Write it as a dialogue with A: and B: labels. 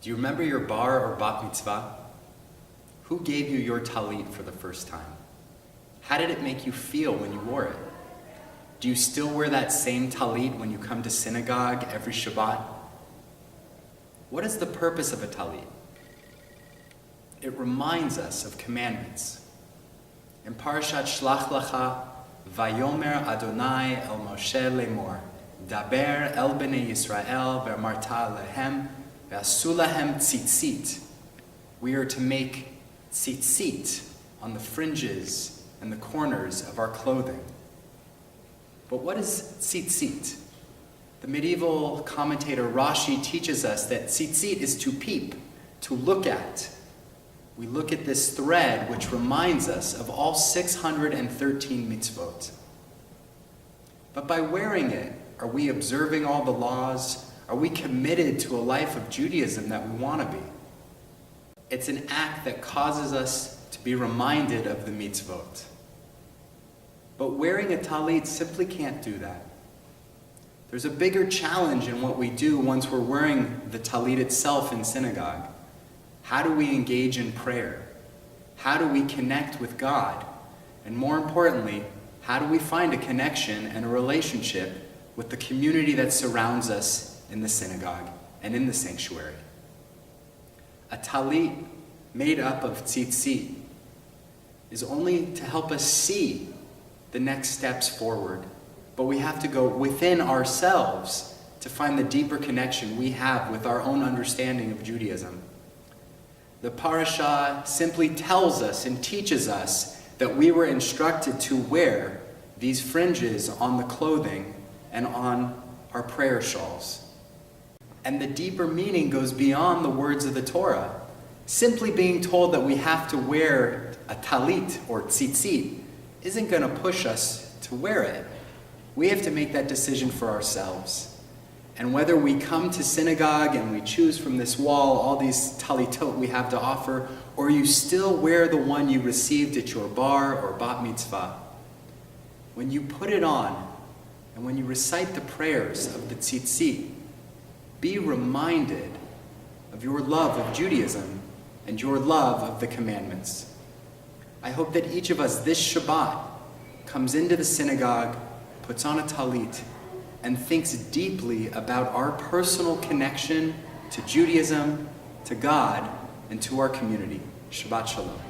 A: Do you remember your bar or bat mitzvah? Who gave you your tallit for the first time? How did it make you feel when you wore it? Do you still wear that same tallit when you come to synagogue every Shabbat? What is the purpose of a tallit? It reminds us of commandments. In Parashat Shlach Lecha, Vayomer Adonai el Moshe lemor, Daber el bnei Yisrael ve'amarta lehem ve'asu lahem tzitzit. We are to make tzitzit on the fringes and the corners of our clothing. But what is tzitzit? The medieval commentator Rashi teaches us that tzitzit is to peep, to look at. We look at this thread which reminds us of all 613 mitzvot. But by wearing it, are we observing all the laws? Are we committed to a life of Judaism that we want to be? It's an act that causes us to be reminded of the mitzvot. But wearing a tallit simply can't do that. There's a bigger challenge in what we do once we're wearing the tallit itself in synagogue. How do we engage in prayer? How do we connect with God? And more importantly, how do we find a connection and a relationship with the community that surrounds us in the synagogue and in the sanctuary? A tallit made up of tzitzit is only to help us see the next steps forward. But we have to go within ourselves to find the deeper connection we have with our own understanding of Judaism. The parasha simply tells us and teaches us that we were instructed to wear these fringes on the clothing and on our prayer shawls. And the deeper meaning goes beyond the words of the Torah. Simply being told that we have to wear a tallit or tzitzit isn't going to push us to wear it. We have to make that decision for ourselves. And whether we come to synagogue and we choose from this wall all these talitot we have to offer, or you still wear the one you received at your bar or bat mitzvah, when you put it on and when you recite the prayers of the tzitzit, be reminded of your love of Judaism and your love of the commandments. I hope that each of us this Shabbat comes into the synagogue, puts on a tallit, and thinks deeply about our personal connection to Judaism, to God, and to our community. Shabbat Shalom.